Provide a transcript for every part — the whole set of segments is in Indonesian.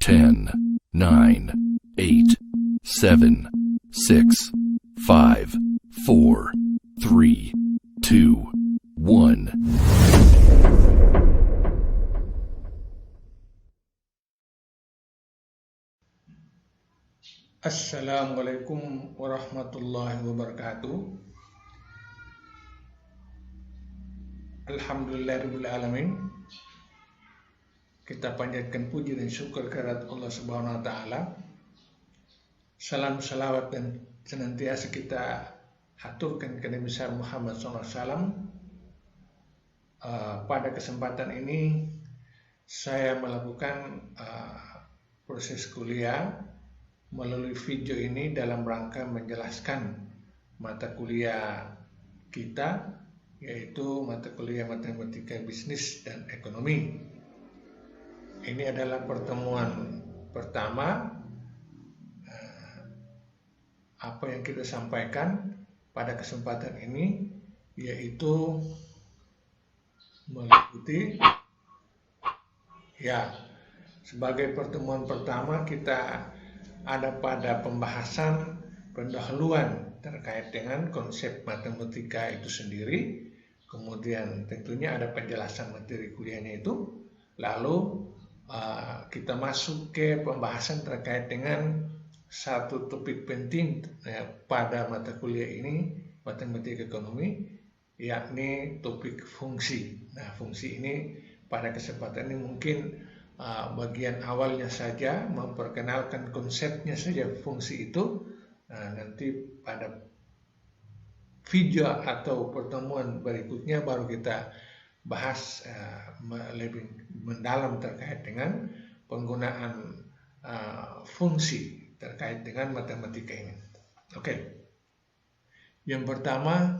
10, 9, 8, 7, 6, 5, 4, 3, 2, 1. Assalamualaikum warahmatullahi wabarakatuh. Alhamdulillahirrahmanirrahim. Kita panjatkan puji dan syukur kehadirat Allah Subhanahu wa taala. Salam salawat dan senantiasa kita haturkan kepada Nabi besar Muhammad SAW. Pada kesempatan ini saya melakukan proses kuliah melalui video ini dalam rangka menjelaskan mata kuliah kita, yaitu mata kuliah Matematika Bisnis dan Ekonomi. Ini adalah pertemuan pertama. Apa yang kita sampaikan pada kesempatan ini yaitu meliputi sebagai pertemuan pertama kita ada pada pembahasan pendahuluan terkait dengan konsep matematika itu sendiri, kemudian tentunya ada penjelasan materi kuliahnya itu, lalu kita masuk ke pembahasan terkait dengan satu topik penting pada mata kuliah ini, matematika ekonomi, yakni topik fungsi. Nah, fungsi ini pada kesempatan ini mungkin bagian awalnya saja, memperkenalkan konsepnya saja fungsi itu. Nanti pada video atau pertemuan berikutnya baru kita bahas lebih mendalam terkait dengan penggunaan fungsi terkait dengan matematika ini. Oke. Yang pertama,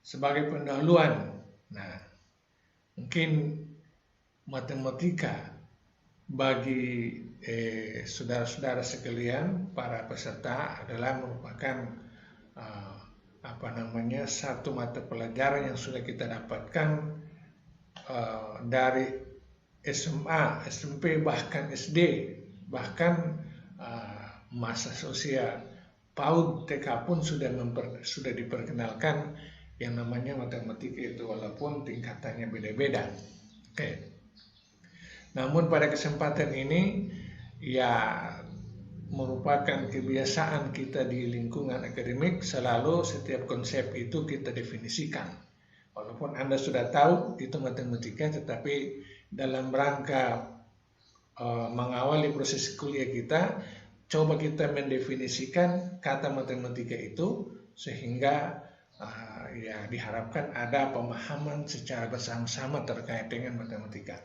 sebagai pendahuluan, mungkin matematika bagi saudara-saudara sekalian, para peserta adalah merupakan satu mata pelajaran yang sudah kita dapatkan dari SMA, SMP, bahkan SD, bahkan masa sosial PAUD, TK pun sudah diperkenalkan yang namanya matematika itu, walaupun tingkatannya beda-beda. Namun pada kesempatan ini merupakan kebiasaan kita di lingkungan akademik, selalu setiap konsep itu kita definisikan. Walaupun Anda sudah tahu itu matematika, tetapi dalam rangka mengawali proses kuliah kita, coba kita mendefinisikan kata matematika itu sehingga diharapkan ada pemahaman secara bersama-sama terkait dengan matematika.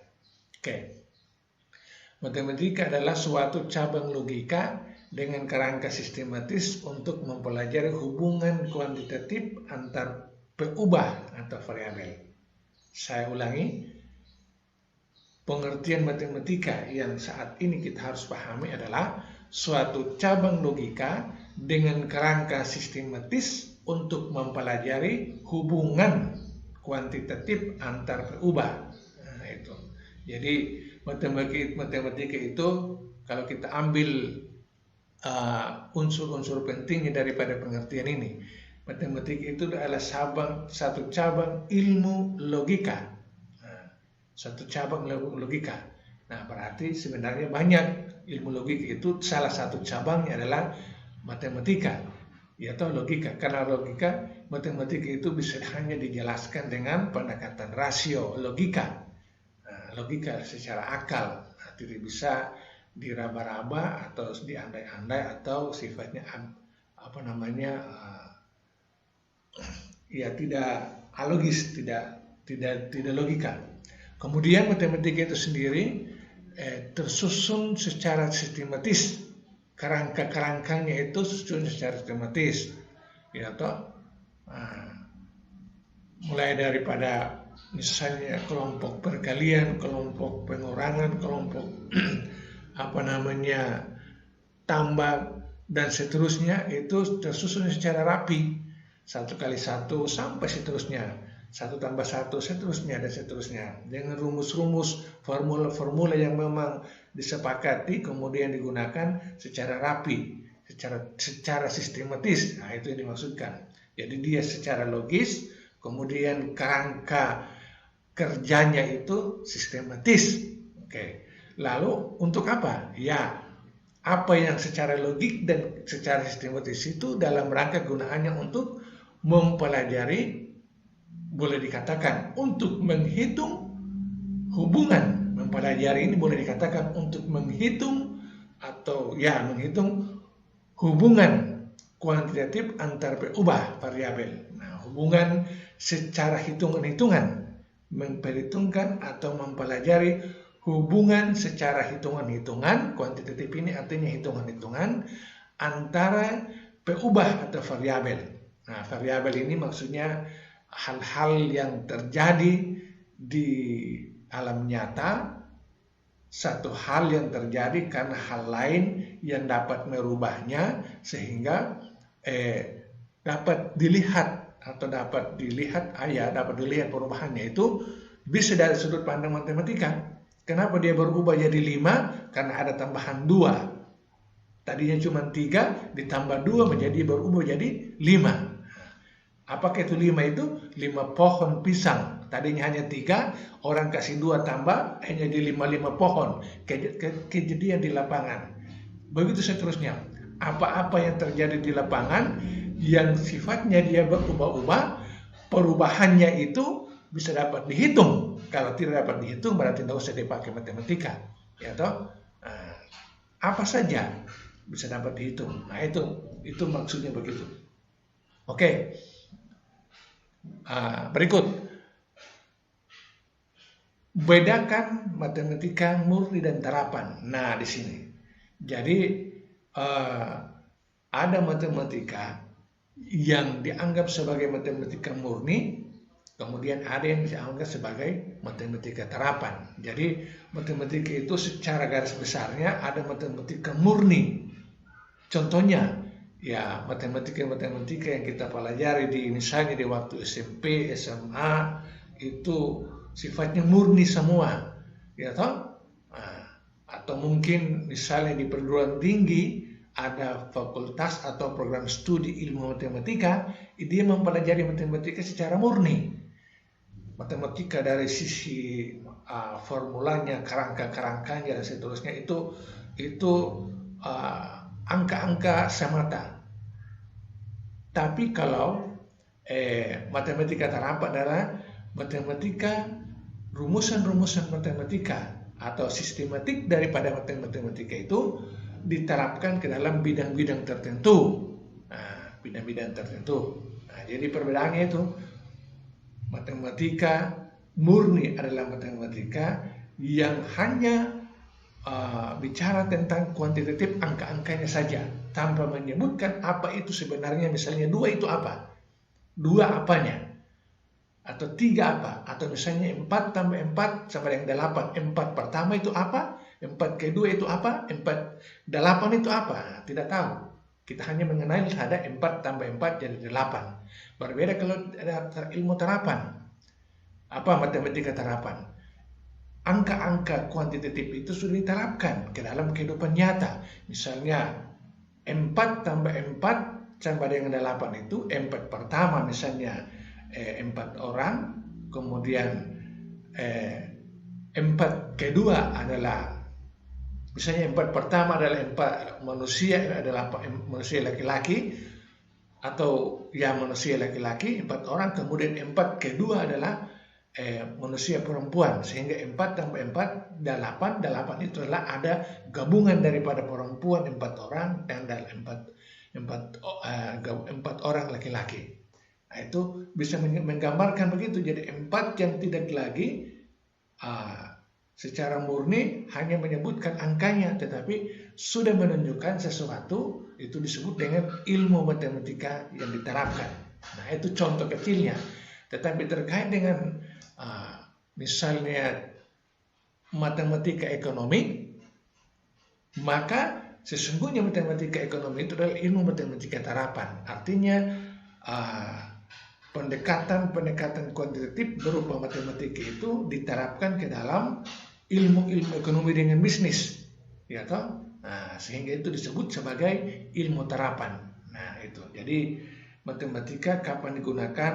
Matematika adalah suatu cabang logika dengan kerangka sistematis untuk mempelajari hubungan kuantitatif antar peubah atau variabel. Saya ulangi, pengertian matematika yang saat ini kita harus pahami adalah suatu cabang logika dengan kerangka sistematis untuk mempelajari hubungan kuantitatif antar peubah. Itu. Jadi matematika itu kalau kita ambil unsur-unsur pentingnya daripada pengertian ini, matematika itu adalah satu cabang ilmu logika. Satu cabang logika. Nah, berarti sebenarnya banyak ilmu logika itu, salah satu cabangnya adalah matematika, yaitu logika. Karena logika, matematika itu bisa hanya dijelaskan dengan pendekatan rasio, logika. Logika secara akal, tidak bisa diraba-raba atau diandai-andai atau sifatnya tidak alogis, tidak logika. Kemudian matematika itu sendiri tersusun secara sistematis, kerangkanya itu susun secara sistematis, mulai daripada misalnya kelompok perkalian, kelompok pengurangan, kelompok tambah dan seterusnya, itu tersusun secara rapi, 1 kali 1 sampai seterusnya. 1 tambah 1, seterusnya dan seterusnya. Dengan rumus-rumus, formula-formula yang memang disepakati kemudian digunakan secara rapi, secara sistematis. Nah, itu yang dimaksudkan. Jadi dia secara logis, kemudian kerangka kerjanya itu sistematis. Oke. Lalu untuk apa? Ya, apa yang secara logik dan secara sistematis itu dalam rangka gunaannya untuk mempelajari, boleh dikatakan untuk menghitung hubungan. Mempelajari ini boleh dikatakan untuk menghitung atau ya menghitung hubungan kuantitatif antar berubah variabel. Nah, hubungan secara hitungan-hitungan, memperhitungkan atau mempelajari hubungan secara hitungan-hitungan, kuantitatif ini artinya hitungan-hitungan antara berubah atau variabel. Nah, variabel ini maksudnya hal-hal yang terjadi di alam nyata, satu hal yang terjadi karena hal lain yang dapat merubahnya sehingga dapat dilihat dapat dilihat perubahannya itu bisa dari sudut pandang matematika. Kenapa dia berubah jadi 5? Karena ada tambahan 2. Tadinya cuma 3 ditambah 2 menjadi berubah jadi 5. Apakah itu 5 itu? 5 pohon pisang. Tadinya hanya 3, orang kasih 2 tambah hanya jadi 5 pohon. Kejadian di lapangan. Begitu seterusnya. Apa-apa yang terjadi di lapangan yang sifatnya dia berubah-ubah, perubahannya itu bisa dapat dihitung. Kalau tidak dapat dihitung berarti tidak usah dipakai matematika, ya toh? Nah, apa saja bisa dapat dihitung. Nah, itu maksudnya begitu. Oke. Berikut. Bedakan matematika murni dan terapan. Nah, di sini. Jadi ada matematika yang dianggap sebagai matematika murni, kemudian ada yang dianggap sebagai matematika terapan. Jadi matematika itu secara garis besarnya ada matematika murni. Contohnya, ya matematika yang kita pelajari misalnya di waktu SMP, SMA itu sifatnya murni semua, ya toh? Atau mungkin misalnya di perguruan tinggi ada fakultas atau program studi ilmu matematika, dia mempelajari matematika secara murni. Matematika dari sisi formulanya, kerangka-kerangkanya dan seterusnya itu angka-angka semata. Tapi kalau matematika terapan adalah matematika, rumusan-rumusan matematika atau sistematik daripada matematika itu diterapkan ke dalam bidang-bidang tertentu. Nah, bidang-bidang tertentu. Nah, jadi perbedaannya itu matematika murni adalah matematika yang hanya bicara tentang kuantitatif angka-angkanya saja tanpa menyebutkan apa itu sebenarnya, misalnya 2 itu apa, 2 apanya, atau 3 apa, atau misalnya 4 tambah 4 sama dengan 8, 4 pertama itu apa, 4 kedua itu apa, 8 itu apa, tidak tahu. Kita hanya mengenal ada 4 tambah 4 jadi 8. Berbeda kalau ada ilmu terapan. Apa matematika terapan? Angka-angka kuantitatif itu sudah diterapkan ke dalam kehidupan nyata. Misalnya 4 tambah 4 sama dengan 8 itu 4 pertama misalnya 4 orang, kemudian 4 kedua adalah misalnya 4 pertama adalah 4 manusia laki-laki atau ya manusia laki-laki 4 orang, kemudian 4 kedua adalah manusia perempuan, sehingga 4 tambah 4 8 itu adalah ada gabungan daripada perempuan 4 orang dan 4 orang laki-laki. Nah, itu bisa menggambarkan begitu. Jadi 4 yang tidak lagi secara murni hanya menyebutkan angkanya, tetapi sudah menunjukkan sesuatu, itu disebut dengan ilmu matematika yang diterapkan. Nah, itu contoh kecilnya. Tetapi terkait dengan misalnya matematika ekonomi, maka sesungguhnya matematika ekonomi itu adalah ilmu matematika terapan. Artinya pendekatan kuantitatif berupa matematika itu diterapkan ke dalam ilmu-ilmu ekonomi dengan bisnis, ya toh. Nah, sehingga itu disebut sebagai ilmu terapan. Nah, itu. Jadi matematika kapan digunakan,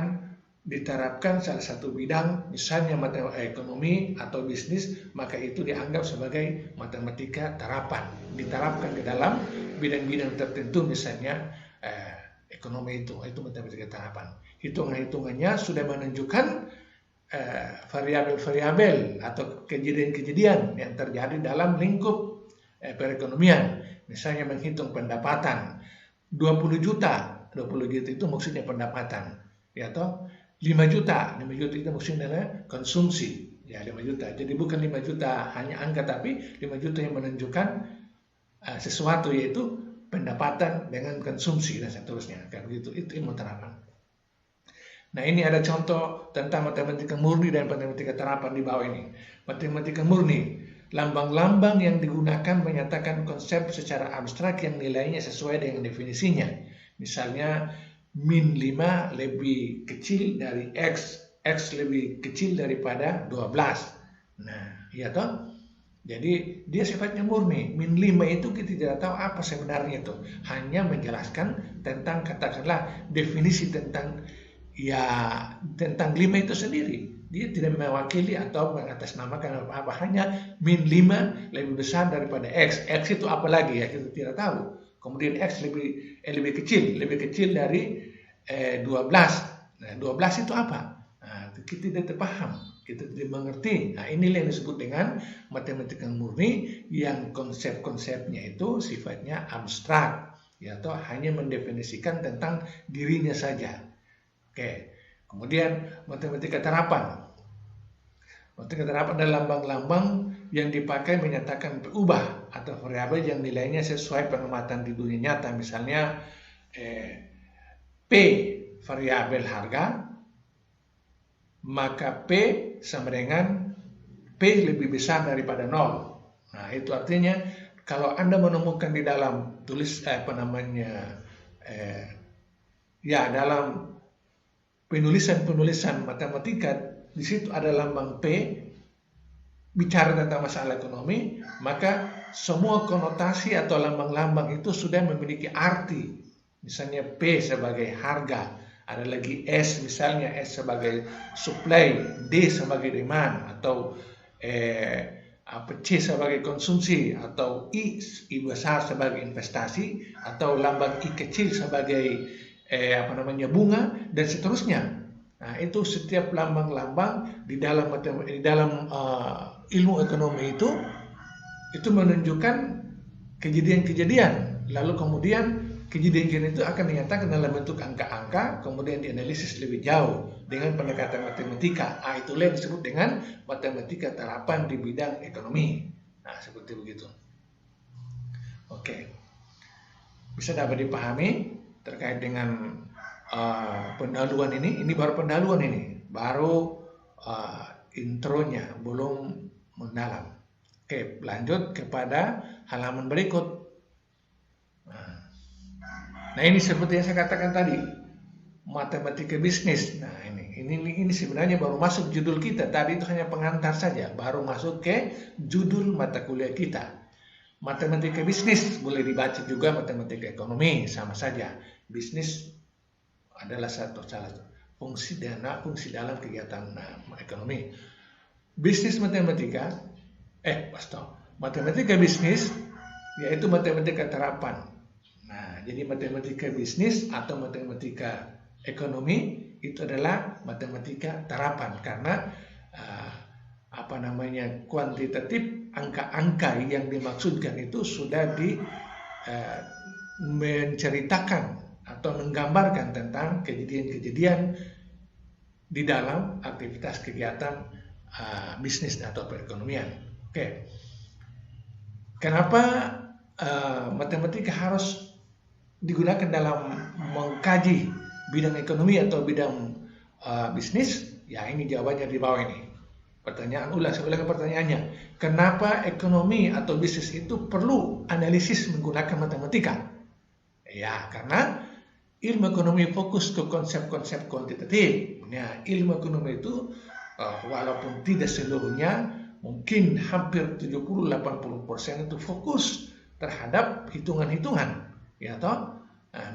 diterapkan salah satu bidang, misalnya ekonomi atau bisnis, maka itu dianggap sebagai matematika terapan. Diterapkan ke dalam bidang-bidang tertentu, misalnya ekonomi itu matematika terapan. Hitungannya sudah menunjukkan variabel-variabel atau kejadian-kejadian yang terjadi dalam lingkup perekonomian. Misalnya menghitung pendapatan 20 juta itu maksudnya pendapatan, ya toh. 5 juta itu maksudnya adalah konsumsi, ya 5 juta. Jadi bukan 5 juta hanya angka, tapi 5 juta yang menunjukkan sesuatu, yaitu pendapatan dengan konsumsi dan seterusnya. Kayak begitu, itu ilmu terapan. Nah, ini ada contoh tentang matematika murni dan matematika terapan di bawah ini. Matematika murni, lambang-lambang yang digunakan menyatakan konsep secara abstrak yang nilainya sesuai dengan definisinya. Misalnya, min 5 lebih kecil dari X lebih kecil daripada 12. Nah, iya toh? Jadi dia sifatnya murni. Min 5 itu kita tidak tahu apa sebenarnya itu. Hanya menjelaskan tentang, katakanlah, definisi tentang 5 itu sendiri. Dia tidak mewakili atau mengatasnamakan apa-apa. Hanya min 5 lebih besar daripada X. X itu apa lagi ya, kita tidak tahu. Kemudian X lebih kecil dari 12. Nah, 12 itu apa? Nah, kita tidak paham, kita tidak mengerti. Nah, inilah yang disebut dengan matematika murni, yang konsep-konsepnya itu sifatnya abstrak, ya, atau hanya mendefinisikan tentang dirinya saja. Oke. Kemudian matematika terapan. Matematika terapan adalah lambang-lambang yang dipakai menyatakan berubah atau variabel yang nilainya sesuai pengamatan di dunia nyata. Misalnya P variabel harga, maka P sama dengan P lebih besar daripada 0. Nah, itu artinya kalau Anda menemukan di dalam dalam penulisan matematika, di situ ada lambang P bicara tentang masalah ekonomi, maka semua konotasi atau lambang-lambang itu sudah memiliki arti. Misalnya P sebagai harga, ada lagi S, misalnya S sebagai supply, D sebagai demand, atau C sebagai konsumsi, atau I besar sebagai investasi, atau lambang I kecil sebagai bunga, dan seterusnya. Nah, itu setiap lambang-lambang di dalam ilmu ekonomi itu menunjukkan kejadian-kejadian. Lalu kemudian kejadian-kejadian itu akan dinyatakan dalam bentuk angka-angka, kemudian dianalisis lebih jauh dengan pendekatan matematika. Nah, itulah yang disebut dengan matematika terapan di bidang ekonomi. Nah, seperti begitu. Oke. Bisa dapat dipahami terkait dengan pendahuluan ini. Ini baru pendahuluan ini, baru intronya, belum mendalam. Oke, lanjut kepada halaman berikut. Nah, ini seperti yang saya katakan tadi, matematika bisnis. Nah, ini sebenarnya baru masuk judul kita. Tadi itu hanya pengantar saja, baru masuk ke judul mata kuliah kita. Matematika bisnis boleh dibaca juga matematika ekonomi, sama saja. Bisnis adalah salah satu fungsi dalam kegiatan ekonomi. Bisnis matematika, matematika bisnis yaitu matematika terapan. Nah, jadi matematika bisnis atau matematika ekonomi itu adalah matematika terapan, karena kuantitatif, angka-angka yang dimaksudkan itu sudah menceritakan atau menggambarkan tentang kejadian-kejadian di dalam aktivitas kegiatan bisnis atau perekonomian. Oke. Kenapa matematika harus digunakan dalam mengkaji bidang ekonomi atau bidang bisnis? Ya, ini jawabannya di bawah ini. Saya ulang pertanyaannya. Kenapa ekonomi atau bisnis itu perlu analisis menggunakan matematika? Ya, karena ilmu ekonomi fokus ke konsep-konsep kuantitatif. Nah, ilmu ekonomi itu walaupun tidak seluruhnya, mungkin hampir 70-80% itu fokus terhadap hitungan-hitungan, ya toh. Nah,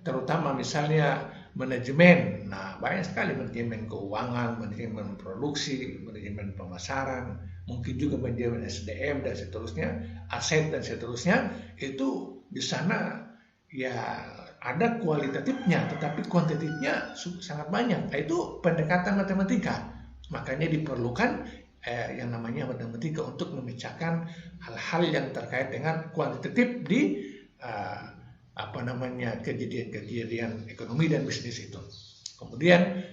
terutama misalnya manajemen. Nah, banyak sekali manajemen keuangan, manajemen produksi, manajemen pemasaran, mungkin juga manajemen SDM dan seterusnya, aset dan seterusnya. Itu di sana ya ada kualitatifnya, tetapi kuantitatifnya sangat banyak. Nah, itu pendekatan matematika. Makanya diperlukan yang namanya matematika untuk memecahkan hal-hal yang terkait dengan kuantitatif di kejadian-kejadian ekonomi dan bisnis itu. Kemudian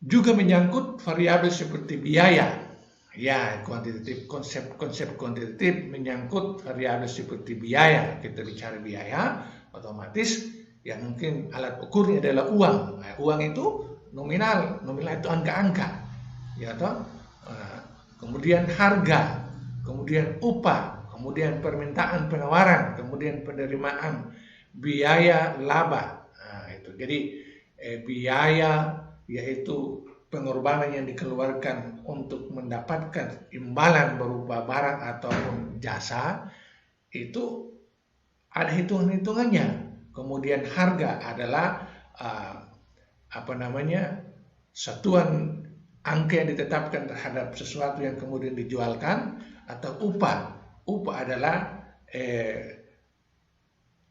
juga menyangkut variabel seperti biaya. Ya, kuantitatif, konsep kuantitatif menyangkut variabel seperti biaya. Kita bicara biaya, otomatis yang mungkin alat ukurnya adalah uang. Nah, uang itu nominal itu angka-angka, ya toh. Kemudian harga, kemudian upah, kemudian permintaan penawaran, kemudian penerimaan, biaya laba. Nah, itu. Jadi biaya yaitu pengorbanan yang dikeluarkan untuk mendapatkan imbalan berupa barang ataupun jasa, itu ada hitungan-hitungannya. Kemudian harga adalah satuan angka yang ditetapkan terhadap sesuatu yang kemudian dijualkan, atau upah. Upah adalah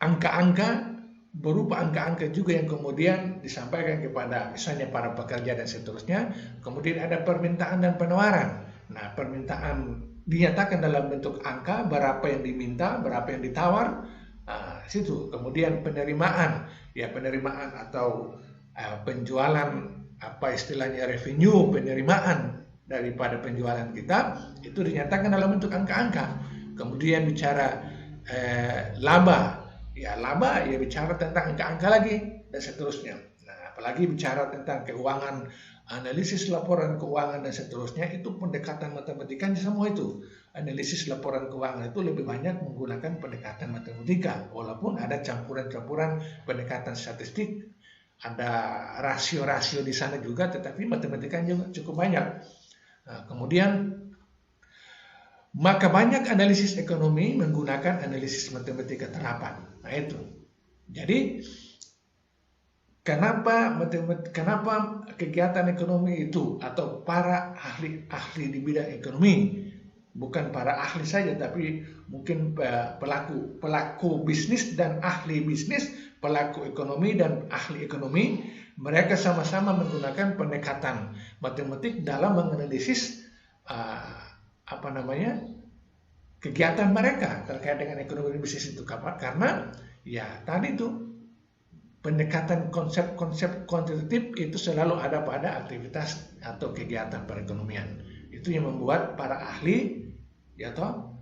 angka-angka, berupa angka-angka juga yang kemudian disampaikan kepada misalnya para pekerja dan seterusnya. Kemudian ada permintaan dan penawaran. Nah, permintaan dinyatakan dalam bentuk angka, berapa yang diminta, berapa yang ditawar. Situ. Kemudian penerimaan, ya penerimaan atau penjualan, apa istilahnya, revenue, penerimaan daripada penjualan kita, itu dinyatakan dalam bentuk angka-angka. Kemudian bicara laba, ya laba ya bicara tentang angka-angka lagi dan seterusnya. Nah, apalagi bicara tentang keuangan, analisis laporan keuangan dan seterusnya, itu pendekatan matematikanya semua itu. Analisis laporan keuangan itu lebih banyak menggunakan pendekatan matematika, walaupun ada campuran-campuran pendekatan statistik, ada rasio-rasio di sana juga, tetapi matematika juga cukup banyak. Nah, kemudian maka banyak analisis ekonomi menggunakan analisis matematika terapan. Nah, itu. Jadi kenapa kegiatan ekonomi itu, atau para ahli di bidang ekonomi, bukan para ahli saja, tapi mungkin pelaku bisnis dan ahli bisnis, pelaku ekonomi dan ahli ekonomi, mereka sama-sama menggunakan pendekatan matematik dalam menganalisis kegiatan mereka terkait dengan ekonomi dan bisnis itu. Karena ya tadi itu pendekatan konsep-konsep kuantitatif itu selalu ada pada aktivitas atau kegiatan perekonomian. Itu yang membuat para ahli, ya toh,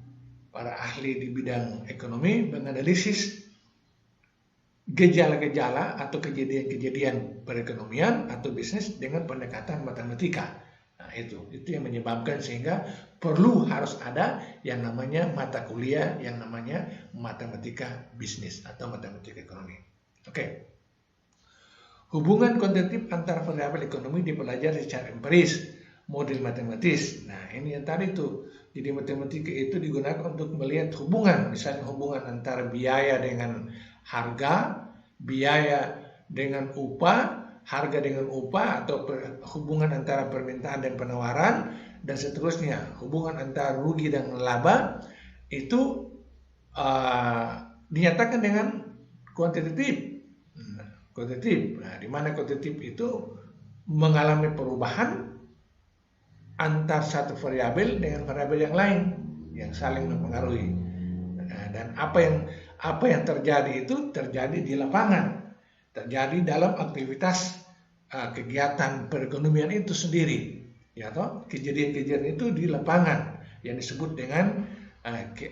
para ahli di bidang ekonomi menganalisis gejala-gejala atau kejadian-kejadian perekonomian atau bisnis dengan pendekatan matematika. Nah, itu yang menyebabkan sehingga harus ada yang namanya mata kuliah yang namanya matematika bisnis atau matematika ekonomi. Oke. Hubungan kuantitatif antar variabel ekonomi dipelajari secara empiris, model matematis. Nah, ini yang tadi itu. Jadi matematika itu digunakan untuk melihat hubungan, misalnya hubungan antara biaya dengan harga, biaya dengan upah, harga dengan upah, atau hubungan antara permintaan dan penawaran, dan seterusnya. Hubungan antara rugi dan laba itu dinyatakan dengan kuantitatif. Nah, di mana kuantitatif itu mengalami perubahan antar satu variabel dengan variabel yang lain yang saling mempengaruhi. Dan apa yang terjadi itu terjadi di lapangan, terjadi dalam aktivitas kegiatan perekonomian itu sendiri, ya toh, kejadian-kejadian itu di lapangan yang disebut dengan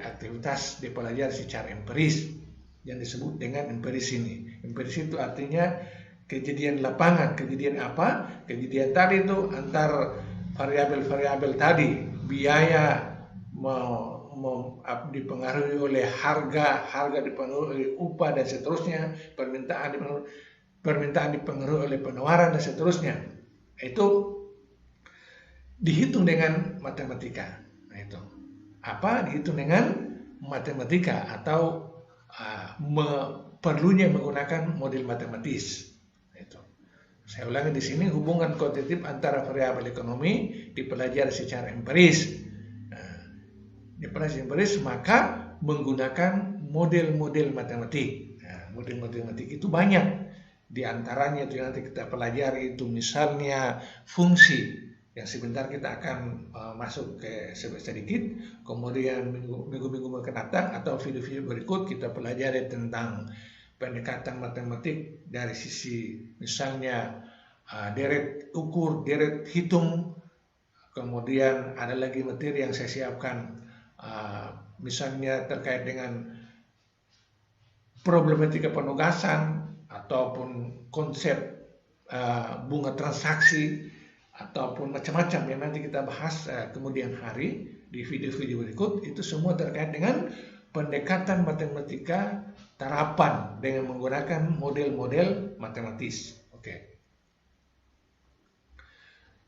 aktivitas dipelajari secara empiris, yang disebut dengan empiris ini. Empiris itu artinya kejadian lapangan. Kejadian apa? Kejadian tadi itu antar variabel-variabel tadi, biaya dipengaruhi oleh harga dipengaruhi oleh upah dan seterusnya, permintaan dipengaruhi oleh penawaran dan seterusnya. Itu dihitung dengan matematika. Nah, itu dihitung dengan matematika atau perlunya menggunakan model matematis. Itu. Saya ulangi di sini, hubungan kuantitatif antara variabel ekonomi dipelajari secara empiris. Maka menggunakan model-model matematik. Model-model matematik itu banyak. Di antaranya itu nanti kita pelajari itu misalnya fungsi, yang sebentar kita akan masuk ke sedikit. Kemudian minggu-minggu akan datang atau video-video berikut kita pelajari tentang pendekatan matematik dari sisi misalnya deret ukur, deret hitung. Kemudian ada lagi materi yang saya siapkan misalnya terkait dengan problematika penugasan ataupun konsep bunga transaksi ataupun macam-macam yang nanti kita bahas kemudian hari di video-video berikut. Itu semua terkait dengan pendekatan matematika terapan dengan menggunakan model-model matematis. Oke.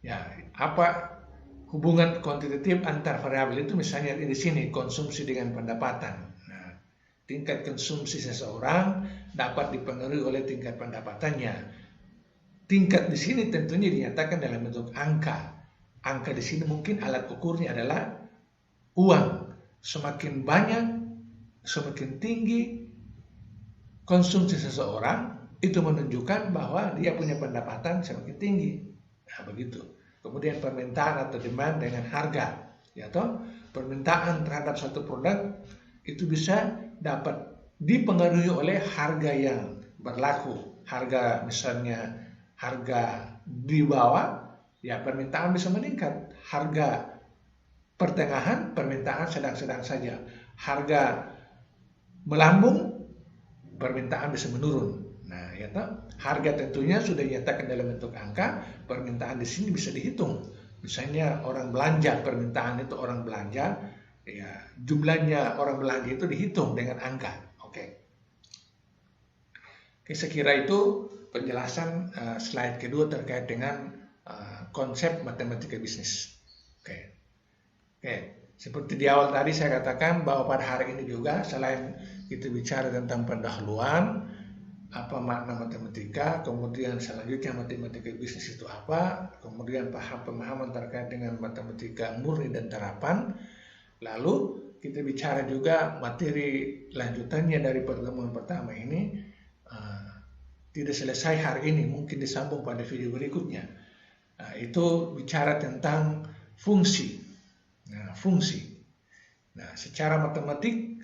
Ya, apa hubungan kuantitatif antar variabel itu? Misalnya di sini konsumsi dengan pendapatan. Nah, tingkat konsumsi seseorang dapat dipengaruhi oleh tingkat pendapatannya. Tingkat di sini tentunya dinyatakan dalam bentuk angka. Angka di sini mungkin alat ukurnya adalah uang. Semakin banyak, semakin tinggi konsumsi seseorang, itu menunjukkan bahwa dia punya pendapatan semakin tinggi. Nah, begitu. Kemudian permintaan atau demand dengan harga, ya toh, permintaan terhadap satu produk itu bisa dapat dipengaruhi oleh harga yang berlaku. Harga misalnya harga di bawah, ya permintaan bisa meningkat. Harga pertengahan, permintaan sedang-sedang saja. Harga melambung, permintaan bisa menurun. Nah, ya toh, harga tentunya sudah dinyatakan dalam bentuk angka, permintaan di sini bisa dihitung. Misalnya orang belanja, permintaan itu orang belanja, ya jumlahnya orang belanja itu dihitung dengan angka. Oke, saya kira itu penjelasan slide kedua terkait dengan konsep matematika bisnis. Oke, seperti di awal tadi saya katakan bahwa pada hari ini juga selain kita bicara tentang pendahuluan, apa makna matematika, kemudian selanjutnya matematika bisnis itu apa, kemudian pemahaman terkait dengan matematika murni dan terapan, lalu kita bicara juga materi lanjutannya dari pertemuan pertama ini. Tidak selesai hari ini, mungkin disambung pada video berikutnya. Itu bicara tentang fungsi. Fungsi. Secara matematik,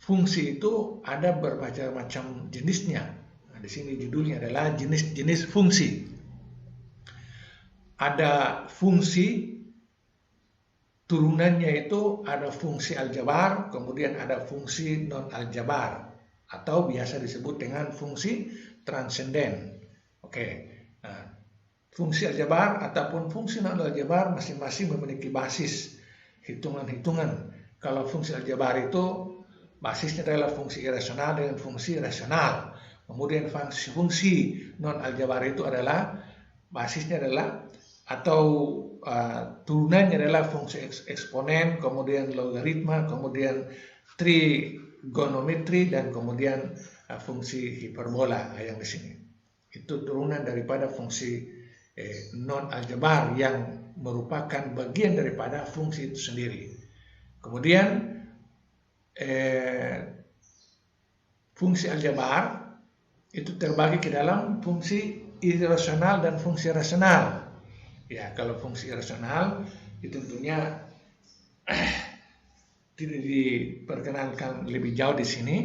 fungsi itu ada berbagai macam jenisnya. Di sini judulnya adalah jenis-jenis fungsi. Ada fungsi turunannya itu ada fungsi aljabar, kemudian ada fungsi non aljabar, atau biasa disebut dengan fungsi transenden. Fungsi aljabar ataupun fungsi non aljabar masing-masing memiliki basis hitungan-hitungan. Kalau fungsi aljabar itu basisnya adalah fungsi irasional dengan fungsi rasional. Kemudian fungsi non aljabar itu adalah basisnya adalah atau turunannya adalah fungsi eksponen, kemudian logaritma, kemudian trigonometri, dan kemudian fungsi hiperbola yang di sini. Itu turunan daripada fungsi non aljabar yang merupakan bagian daripada fungsi itu sendiri. Kemudian fungsi aljabar itu terbagi ke dalam fungsi irasional dan fungsi rasional. Ya, kalau fungsi irasional itu tentunya tidak diperkenalkan lebih jauh di sini.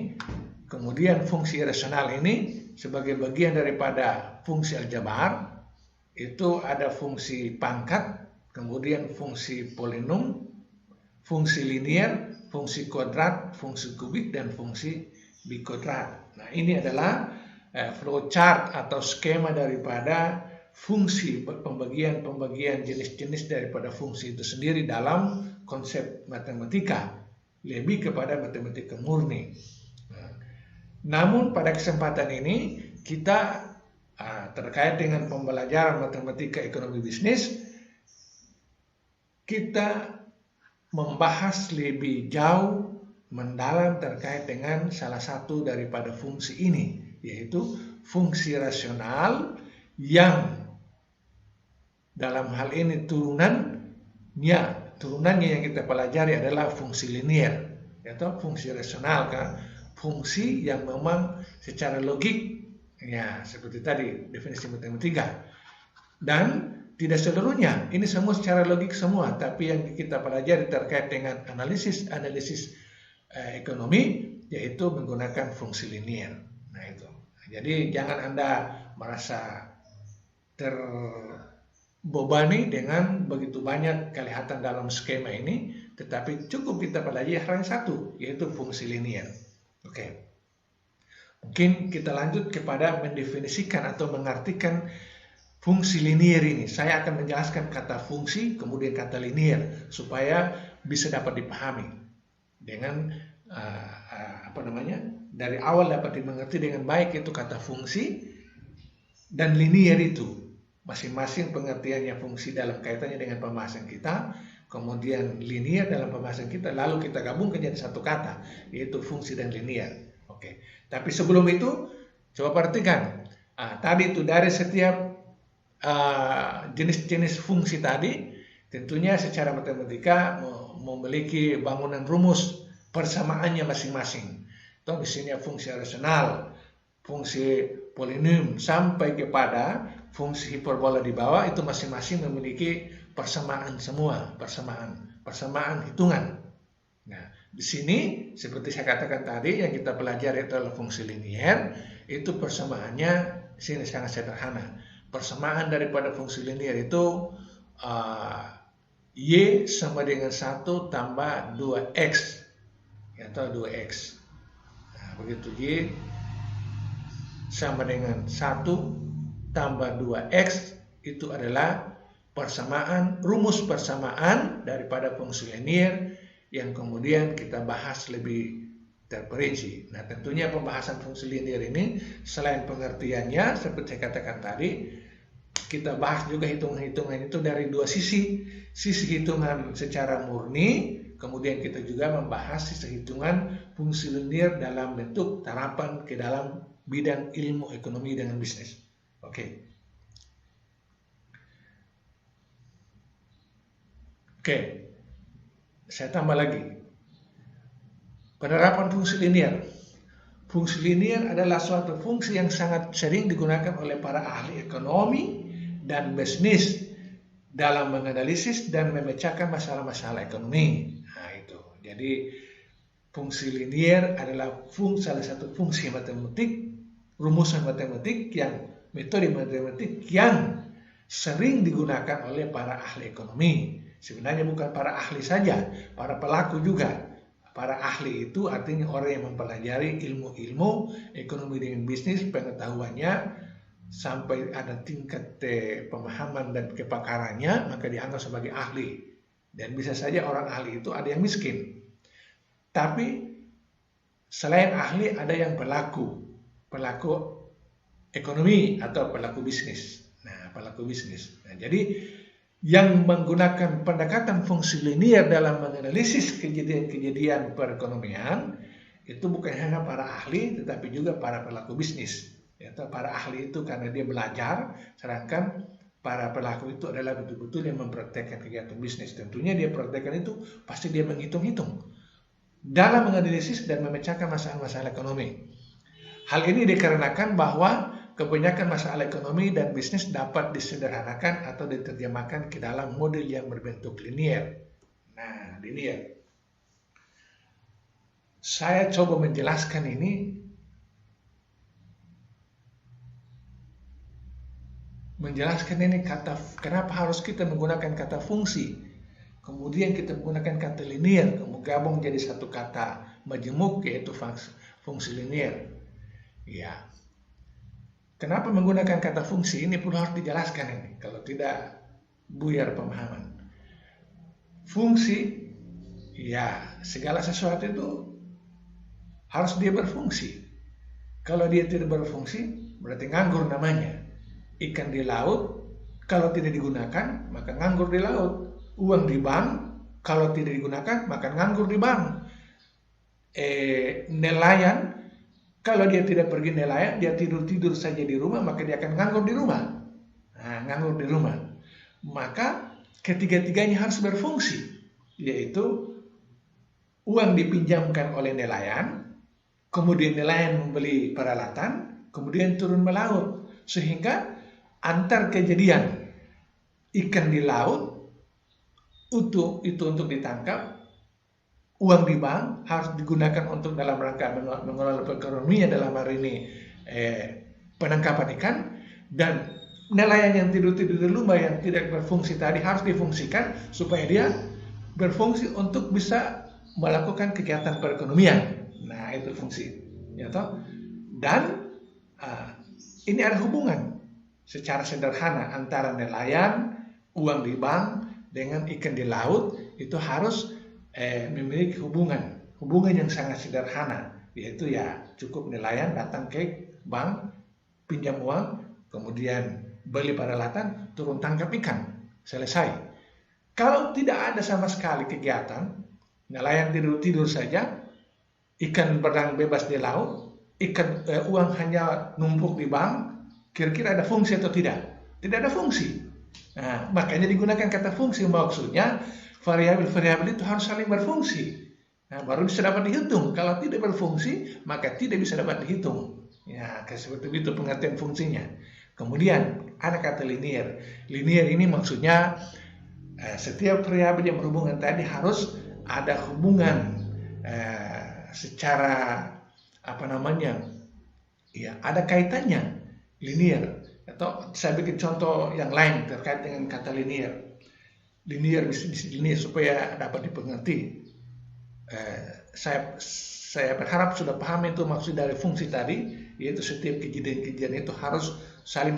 Kemudian fungsi irasional ini sebagai bagian daripada fungsi aljabar itu ada fungsi pangkat, kemudian fungsi polinom, fungsi linear, fungsi kuadrat, fungsi kubik, dan fungsi bikuadrat. Nah, ini adalah flowchart atau skema daripada fungsi, pembagian jenis-jenis daripada fungsi itu sendiri dalam konsep matematika. lebih kepada matematika murni. Namun pada kesempatan ini kita terkait dengan pembelajaran matematika ekonomi bisnis, kita membahas lebih jauh mendalam terkait dengan salah satu daripada fungsi ini, yaitu fungsi rasional yang dalam hal ini turunannya yang kita pelajari adalah fungsi linear, atau fungsi rasional kan, fungsi yang memang secara logik, ya seperti tadi definisi matematika, dan tidak seluruhnya ini semua secara logik semua, tapi yang kita pelajari terkait dengan analisis ekonomi, yaitu menggunakan fungsi linear. Nah itu, jadi jangan Anda merasa terbebani dengan begitu banyak kelihatan dalam skema ini, tetapi cukup kita pelajari hal yang satu, yaitu fungsi linear. Oke. Mungkin kita lanjut kepada mendefinisikan atau mengartikan fungsi linear ini. Saya akan menjelaskan kata fungsi, kemudian kata linear, supaya bisa dapat dipahami dengan dari awal dapat dimengerti dengan baik itu kata fungsi dan linear itu. Masing-masing pengertiannya fungsi dalam kaitannya dengan pembahasan kita, kemudian linear dalam pembahasan kita, lalu kita gabungkan jadi satu kata, yaitu fungsi dan linear. Oke. Tapi sebelum itu, coba perhatikan. Tadi itu dari setiap jenis-jenis fungsi tadi, tentunya secara matematika memiliki bangunan rumus persamaannya masing-masing. Atau misalnya fungsi rasional, fungsi polinom, sampai kepada fungsi hiperbola di bawah, itu masing-masing memiliki persamaan semua, persamaan hitungan. Nah, di sini seperti saya katakan tadi, yang kita pelajari adalah fungsi linear, itu persamaannya di sini sangat sederhana. Persamaan daripada fungsi linear itu Y sama dengan 1 tambah 2X, atau 2X. Nah, begitu Y sama dengan 1 tambah 2X, itu adalah rumus persamaan daripada fungsi linear yang kemudian kita bahas lebih terperinci. Nah, tentunya pembahasan fungsi linear ini selain pengertiannya seperti saya katakan tadi, kita bahas juga hitungan-hitungan itu dari dua sisi hitungan secara murni, kemudian kita juga membahas sisi hitungan fungsi linear dalam bentuk terapan ke dalam bidang ilmu ekonomi dengan bisnis. Oke. Saya tambah lagi. Penerapan fungsi linear. Fungsi linear adalah suatu fungsi yang sangat sering digunakan oleh para ahli ekonomi dan bisnis dalam menganalisis dan memecahkan masalah-masalah ekonomi. Nah, itu. Jadi fungsi linear adalah salah satu fungsi matematik, rumusan matematik metode matematik yang sering digunakan oleh para ahli ekonomi. Sebenarnya bukan para ahli saja, para pelaku juga. Para ahli itu artinya orang yang mempelajari ilmu-ilmu ekonomi dengan bisnis, pengetahuannya sampai ada tingkat pemahaman dan kepakarannya, maka dianggap sebagai ahli. Dan bisa saja orang ahli itu ada yang miskin. Tapi selain ahli ada yang pelaku ekonomi atau pelaku bisnis. Nah, jadi yang menggunakan pendekatan fungsi linear dalam menganalisis kejadian-kejadian perekonomian itu bukan hanya para ahli, tetapi juga para pelaku bisnis. Para ahli itu karena dia belajar, sedangkan para pelaku itu adalah betul-betul yang mempraktekkan kegiatan bisnis. Tentunya dia praktekkan itu pasti dia menghitung-hitung dalam menganalisis dan memecahkan masalah-masalah ekonomi. Hal ini dikarenakan bahwa kebanyakan masalah ekonomi dan bisnis dapat disederhanakan atau diterjemahkan ke dalam model yang berbentuk linear. Nah, linear. Saya coba menjelaskan ini kenapa harus kita menggunakan kata fungsi, kemudian kita menggunakan kata linear, kemudian gabung jadi satu kata majemuk, yaitu fungsi linear. Ya. Kenapa menggunakan kata fungsi ini perlu harus dijelaskan ini, kalau tidak buyar pemahaman. Fungsi Ya, segala sesuatu itu harus dia berfungsi. Kalau dia tidak berfungsi, berarti nganggur namanya. Ikan di laut, kalau tidak digunakan, maka nganggur di laut. Uang di bank, kalau tidak digunakan, maka nganggur di bank. Nelayan, kalau dia tidak pergi nelayan, dia tidur-tidur saja di rumah, maka dia akan nganggur di rumah. Nah, nganggur di rumah. Maka ketiga-tiganya harus berfungsi, yaitu uang dipinjamkan oleh nelayan, kemudian nelayan membeli peralatan, kemudian turun melaut, sehingga antar kejadian ikan di laut itu untuk ditangkap, uang di bank harus digunakan untuk dalam rangka mengelola perekonomian, dalam hari ini penangkapan ikan, dan nelayan yang tidur-tidur di rumah yang tidak berfungsi tadi harus difungsikan supaya dia berfungsi untuk bisa melakukan kegiatan perekonomian. Nah, itu fungsi, ya toh. Dan ini ada hubungan secara sederhana antara nelayan, uang di bank dengan ikan di laut. Itu harus memiliki hubungan yang sangat sederhana, yaitu ya cukup nelayan datang ke bank, pinjam uang, kemudian beli peralatan, turun tangkap ikan, selesai. Kalau tidak ada sama sekali kegiatan, nelayan tidur saja, ikan berenang bebas di laut, uang hanya numpuk di bank, kira-kira ada fungsi atau tidak? Tidak ada fungsi. Nah, makanya digunakan kata fungsi, maksudnya variabel-variabel itu harus saling berfungsi. Nah, baru bisa dapat dihitung. Kalau tidak berfungsi, maka tidak bisa dapat dihitung. Ya, seperti itu pengertian fungsinya. Kemudian ada kata linear. Linear ini maksudnya setiap variabel yang berhubungan tadi harus ada hubungan secara ya ada kaitannya, linear. Atau saya bikin contoh yang lain terkait dengan kata linear. Linear supaya dapat dipengerti. Saya berharap sudah paham itu maksud dari fungsi tadi, yaitu setiap kejadian-kejadian itu harus saling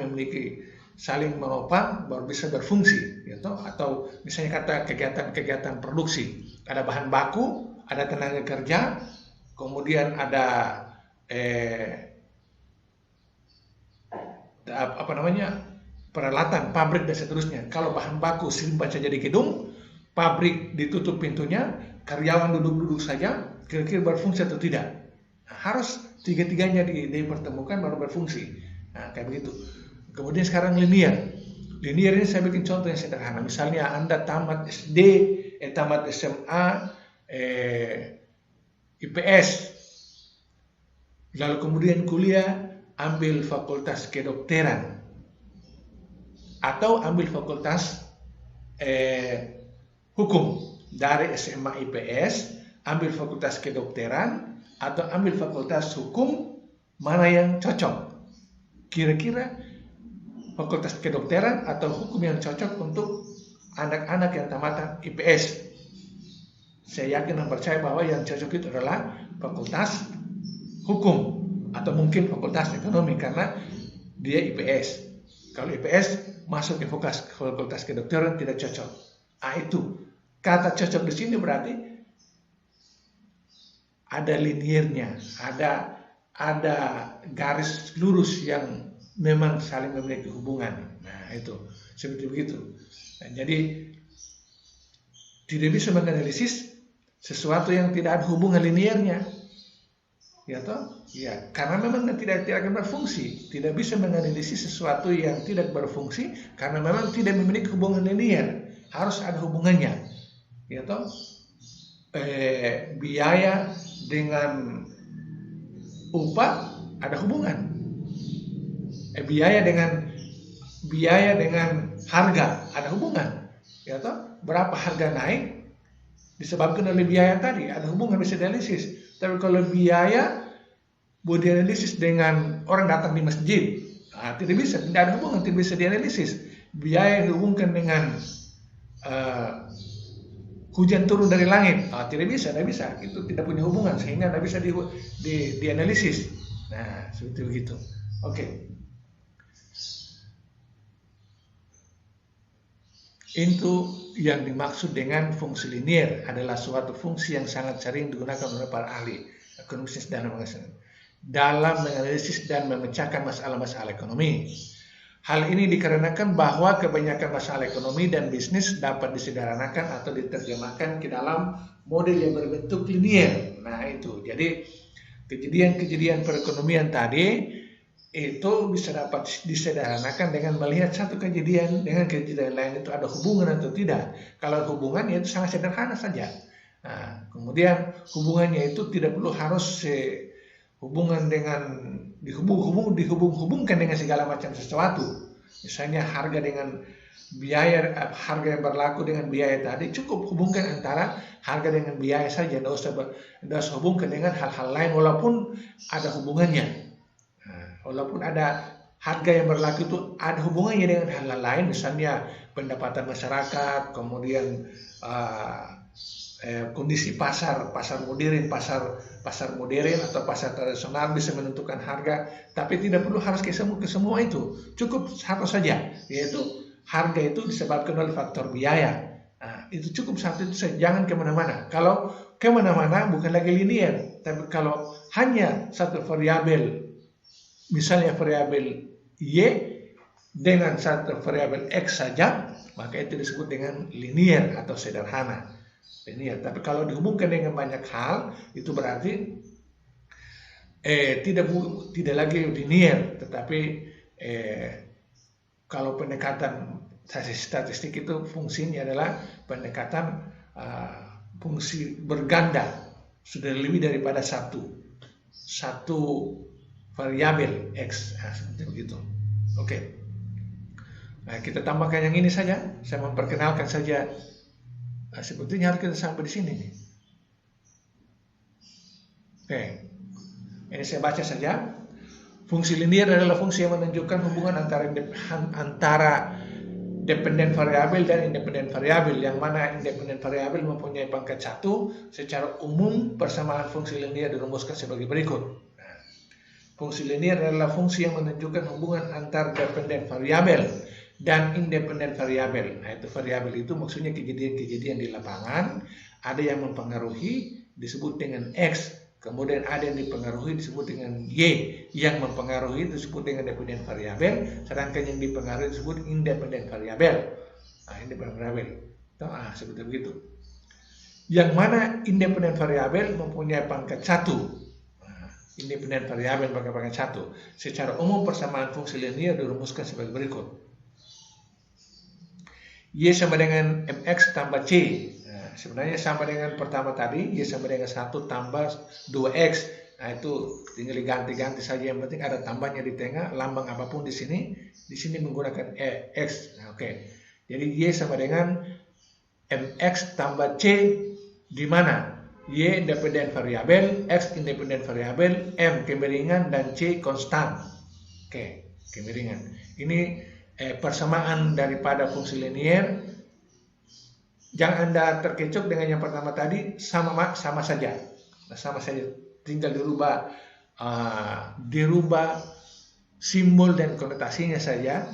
menopang baru bisa berfungsi, gitu. Atau misalnya kata kegiatan produksi, ada bahan baku, ada tenaga kerja, kemudian ada peralatan, pabrik dan seterusnya. Kalau bahan baku simpan saja di gedung, pabrik ditutup pintunya, karyawan duduk-duduk saja, kira-kira berfungsi atau tidak? Nah, harus tiga-tiganya dipertemukan baru berfungsi. Nah, kayak begitu. Kemudian sekarang linear. Linear ini saya bikin contoh yang sederhana. Misalnya Anda tamat SD, tamat SMA, IPS, lalu kemudian kuliah, ambil fakultas kedokteran, atau ambil fakultas hukum. Dari SMA IPS, ambil fakultas kedokteran, atau ambil fakultas hukum, mana yang cocok? Kira-kira fakultas kedokteran atau hukum yang cocok untuk anak-anak yang tamatan IPS? Saya yakin dan percaya bahwa yang cocok itu adalah fakultas hukum, atau mungkin fakultas ekonomi karena dia IPS. Kalau IPS masuk ke fakultas kedokteran tidak cocok. Itu kata cocok di sini berarti ada liniernya, ada garis lurus yang memang saling memiliki hubungan. Nah, itu seperti begitu. Nah, jadi tidak bisa menganalisis sesuatu yang tidak ada hubungan liniernya. Ya toh? Ya, karena memang tidak akan berfungsi. Tidak bisa menganalisis sesuatu yang tidak berfungsi karena memang tidak memiliki hubungan linier. Harus ada hubungannya. Ya toh? Biaya dengan upah ada hubungan. Biaya dengan harga ada hubungan. Ya toh? Berapa harga naik disebabkan oleh biaya tadi, ada hubungan bisa dianalisis. Tapi kalau biaya buat dianalisis dengan orang datang di masjid, tidak bisa, tidak ada hubungan, tidak bisa dianalisis. Biaya yang dihubungkan dengan hujan turun dari langit, tidak bisa, itu tidak punya hubungan sehingga tidak bisa dianalisis. Nah, seperti begitu. Oke. Itu yang dimaksud dengan fungsi linier adalah suatu fungsi yang sangat sering digunakan oleh para ahli ekonomis dan dalam menganalisis dan memecahkan masalah-masalah ekonomi. Hal ini dikarenakan bahwa kebanyakan masalah ekonomi dan bisnis dapat disederhanakan atau diterjemahkan ke dalam model yang berbentuk linier. Nah itu, jadi kejadian-kejadian perekonomian tadi itu bisa dapat disederhanakan dengan melihat satu kejadian dengan kejadian lain itu ada hubungan atau tidak. Kalau hubungannya itu sangat sederhana saja. Nah, kemudian hubungannya itu tidak perlu harus hubungan dengan dihubung-hubungkan dengan segala macam sesuatu. Misalnya harga dengan biaya, harga yang berlaku dengan biaya tadi cukup hubungkan antara harga dengan biaya saja, tidak usah hubungkan dengan hal-hal lain walaupun ada hubungannya. Walaupun ada harga yang berlaku itu ada hubungannya dengan hal lain, misalnya pendapatan masyarakat, kemudian kondisi pasar modern atau pasar tradisional bisa menentukan harga, tapi tidak perlu harus ke semua itu. Cukup satu saja, yaitu harga itu disebabkan oleh faktor biaya. Nah, itu cukup satu itu saja, jangan kemana-mana. Kalau kemana-mana bukan lagi linier, tapi kalau hanya satu variabel, misalnya variabel Y dengan satu variabel X saja, maka itu disebut dengan linier atau sederhana. Linier. Tapi kalau dihubungkan dengan banyak hal, itu berarti tidak lagi linier, tetapi kalau pendekatan statistik itu fungsinya adalah pendekatan fungsi berganda, sudah lebih daripada satu variabel X, seperti begitu. Oke. Nah, kita tambahkan yang ini saja. Saya memperkenalkan saja. Sebetulnya harus kita sampai di sini nih. Oke. Ini saya baca saja. Fungsi linier adalah fungsi yang menunjukkan hubungan antara dependen variabel dan independen variabel, yang mana independen variabel mempunyai pangkat 1. Secara umum, persamaan fungsi linier dirumuskan sebagai berikut. Fungsi linier adalah fungsi yang menunjukkan hubungan antar dependen variabel dan independen variabel. Nah, itu variabel itu maksudnya kejadian-kejadian di lapangan, ada yang mempengaruhi disebut dengan X, kemudian ada yang dipengaruhi disebut dengan Y, yang mempengaruhi disebut dengan dependen variabel, sedangkan yang dipengaruhi disebut independen variabel. Nah, independen variabel. Seperti begitu. Yang mana independen variabel mempunyai pangkat 1. Independen variabel pangkat 1. Secara umum persamaan fungsi linier dirumuskan sebagai berikut. Y sama dengan mx tambah c. Nah, sebenarnya sama dengan pertama tadi, Y sama dengan 1 tambah 2x. Nah, itu tinggal diganti-ganti saja, yang penting ada tambahnya di tengah, lambang apapun di sini menggunakan x. Nah, oke. Jadi Y sama dengan mx tambah c, di mana Y independen variabel, X independen variabel, M kemiringan, dan C konstan. Oke, kemiringan. Ini persamaan daripada fungsi linier. Jangan Anda terkecoh dengan yang pertama tadi, sama saja. Nah, sama saja. Tinggal dirubah simbol dan konotasinya saja.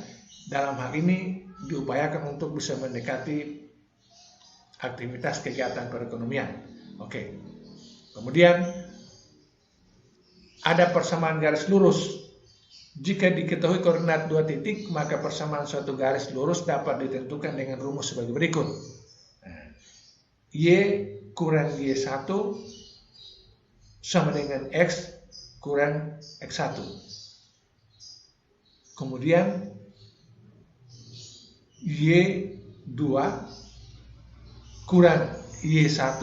Dalam hal ini diupayakan untuk bisa mendekati aktivitas kegiatan perekonomian. Oke. Kemudian ada persamaan garis lurus. Jika diketahui koordinat 2 titik, maka persamaan suatu garis lurus dapat ditentukan dengan rumus sebagai berikut. Y kurang Y1 sama dengan X kurang X1. Kemudian Y2 kurang Y1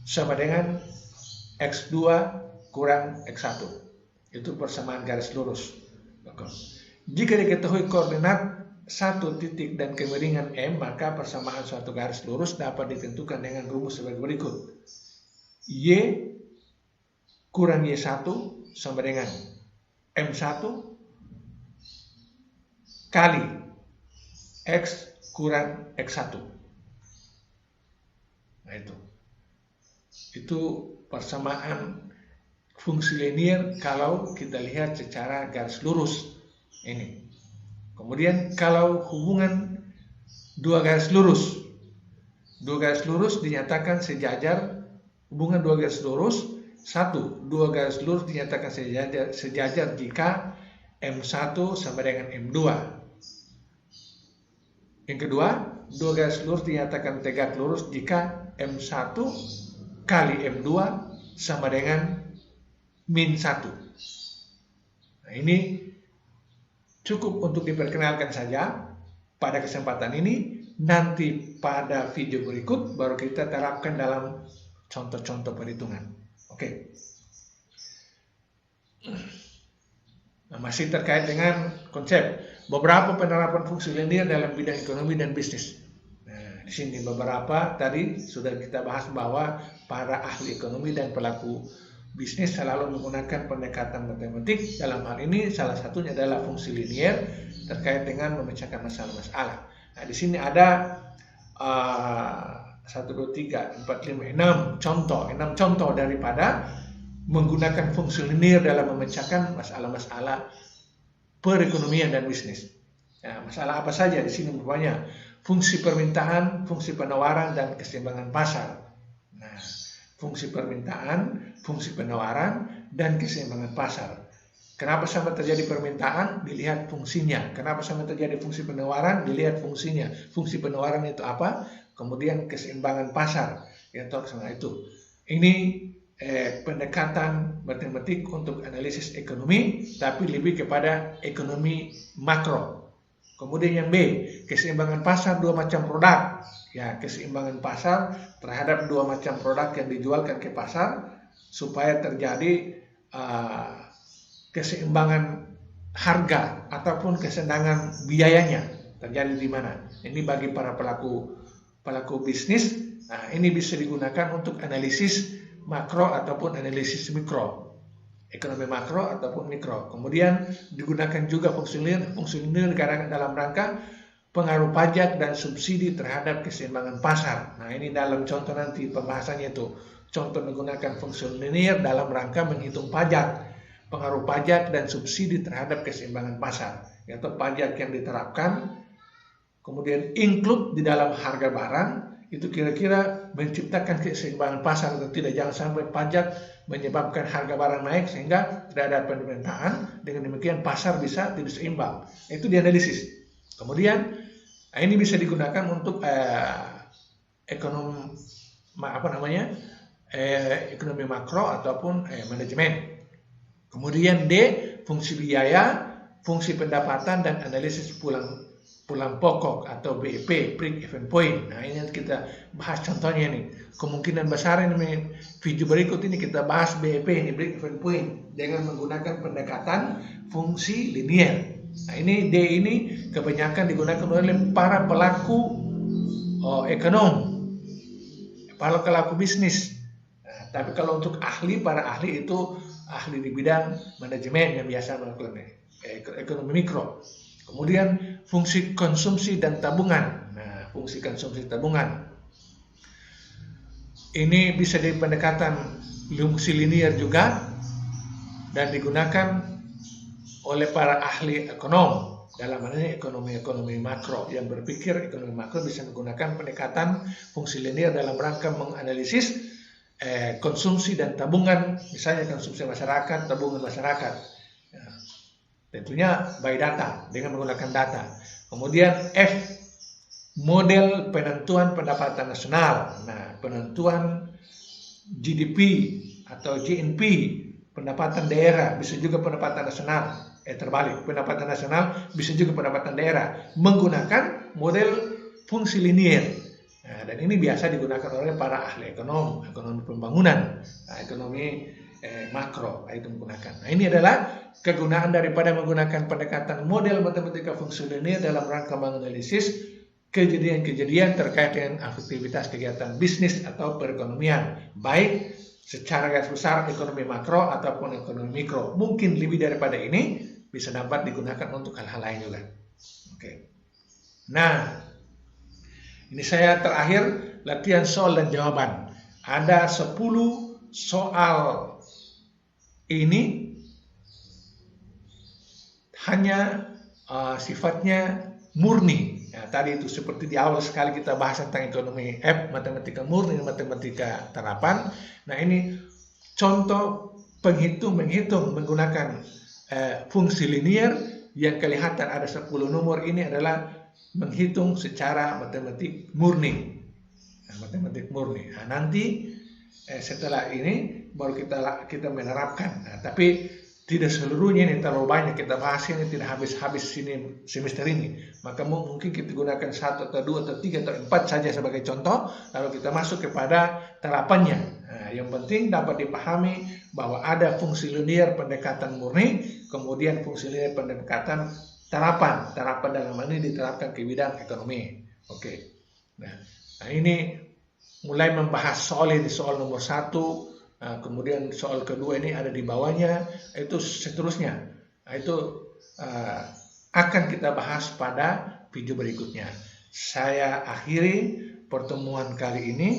sama dengan X2 kurang X1. Itu persamaan garis lurus. Jika diketahui koordinat 1 titik dan kemiringan M, maka persamaan suatu garis lurus dapat ditentukan dengan rumus sebagai berikut. Y kurang Y1 sama dengan M1 kali X kurang X1. Nah, itu persamaan fungsi linier kalau kita lihat secara garis lurus ini. Kemudian kalau hubungan dua garis lurus. Dua garis lurus dinyatakan sejajar, hubungan dua garis lurus. Satu, dua garis lurus dinyatakan sejajar jika M1 sama dengan M2. Yang kedua, dua garis lurus dinyatakan tegak lurus jika M1 kali M2 sama dengan min 1. Nah, ini cukup untuk diperkenalkan saja pada kesempatan ini. Nanti pada video berikut baru kita terapkan dalam contoh-contoh perhitungan. Oke. Nah, masih terkait dengan konsep beberapa penerapan fungsi linear dalam bidang ekonomi dan bisnis. Nah, di sini beberapa tadi sudah kita bahas bahwa para ahli ekonomi dan pelaku bisnis selalu menggunakan pendekatan matematik. Dalam hal ini salah satunya adalah fungsi linear terkait dengan memecahkan masalah-masalah. Nah, di sini ada 1, 2, 3, 4, 5, 6 contoh daripada menggunakan fungsi linear dalam memecahkan masalah-masalah perekonomian dan bisnis. Nah, masalah apa saja di sini umpamanya fungsi permintaan, fungsi penawaran dan keseimbangan pasar. Nah, fungsi permintaan, fungsi penawaran dan keseimbangan pasar. Kenapa sampai terjadi permintaan? Dilihat fungsinya. Kenapa sampai terjadi fungsi penawaran? Dilihat fungsinya. Fungsi penawaran itu apa? Kemudian keseimbangan pasar. Ya, itu. Ini pendekatan matematik untuk analisis ekonomi, tapi lebih kepada ekonomi makro. Kemudian yang B, keseimbangan pasar dua macam produk. Ya, keseimbangan pasar terhadap dua macam produk yang dijualkan ke pasar supaya terjadi keseimbangan harga ataupun kesenangan biayanya terjadi di mana. Ini bagi para pelaku bisnis. Nah, ini bisa digunakan untuk analisis makro ataupun analisis mikro, ekonomi makro ataupun mikro. Kemudian digunakan juga fungsi linear dalam rangka pengaruh pajak dan subsidi terhadap keseimbangan pasar. Nah, ini dalam contoh nanti pembahasannya itu. Contoh menggunakan fungsi linear dalam rangka menghitung pajak, pengaruh pajak dan subsidi terhadap keseimbangan pasar, yaitu pajak yang diterapkan, kemudian include di dalam harga barang, itu kira-kira menciptakan keseimbangan pasar atau tidak. Jangan sampai pajak menyebabkan harga barang naik sehingga tidak ada permintaan, dengan demikian pasar bisa tidak seimbang. Itu dianalisis. Kemudian ini bisa digunakan untuk ekonomi makro ataupun manajemen. Kemudian D, fungsi biaya, fungsi pendapatan dan analisis pulang pokok atau BEP, break even point. Nah, ini kita bahas contohnya nih. Kemungkinan besar ini video berikut ini kita bahas BEP ini, break even point, dengan menggunakan pendekatan fungsi linear. Nah, ini D ini kebanyakan digunakan oleh para pelaku para pelaku bisnis. Nah, tapi kalau untuk para ahli itu ahli di bidang manajemen yang biasa melakukan ekonomi mikro. Kemudian fungsi konsumsi dan tabungan. Nah, fungsi konsumsi tabungan ini bisa dari pendekatan fungsi linear juga dan digunakan oleh para ahli ekonom. Dalam hal ini ekonomi makro yang berpikir ekonomi makro bisa menggunakan pendekatan fungsi linear dalam rangka menganalisis konsumsi dan tabungan, misalnya konsumsi masyarakat, tabungan masyarakat. Ya, tentunya by data, dengan menggunakan data. Kemudian F, model penentuan pendapatan nasional. Nah, penentuan GDP atau GNP, pendapatan daerah, bisa juga pendapatan nasional. Terbalik, pendapatan nasional bisa juga pendapatan daerah, menggunakan model fungsi linear. Nah, dan ini biasa digunakan oleh para ahli ekonomi pembangunan, ekonomi makro, itu menggunakan. Nah, ini adalah kegunaan daripada menggunakan pendekatan model matematika fungsi linear dalam rangka menganalisis kejadian-kejadian terkait dengan aktivitas kegiatan bisnis atau perekonomian, baik secara garis besar ekonomi makro ataupun ekonomi mikro. Mungkin lebih daripada ini bisa dapat digunakan untuk hal-hal lain juga. Oke. Nah, ini saya terakhir latihan soal dan jawaban. Ada 10 soal ini hanya sifatnya murni. Nah, tadi itu seperti di awal sekali kita bahas tentang ekonomi matematika murni dan matematika terapan. Nah, ini contoh menghitung menggunakan fungsi linear yang kelihatan ada 10 nomor. Ini adalah menghitung secara matematik murni. Matematik murni. Nah, nanti setelah ini baru kita menerapkan. Nah, tapi tidak seluruhnya ini terlalu banyak kita bahas, ini tidak habis-habis ini semester ini. Maka mungkin kita gunakan 1 atau 2 atau 3 atau 4 saja sebagai contoh, lalu kita masuk kepada terapannya. Nah, yang penting dapat dipahami bahwa ada fungsi linear pendekatan murni, kemudian fungsi linear pendekatan terapan. Terapan dalam hal ini diterapkan ke bidang ekonomi. Oke. Nah, ini mulai membahas soal ini, soal nomor 1. Kemudian soal kedua ini ada di bawahnya, itu seterusnya. Nah, itu akan kita bahas pada video berikutnya. Saya akhiri pertemuan kali ini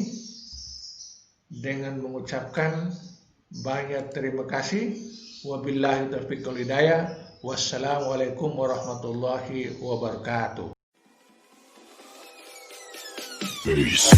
dengan mengucapkan banyak terima kasih. Wabillahi taufiq wal hidayah. Wassalamualaikum warahmatullahi wabarakatuh. Peace.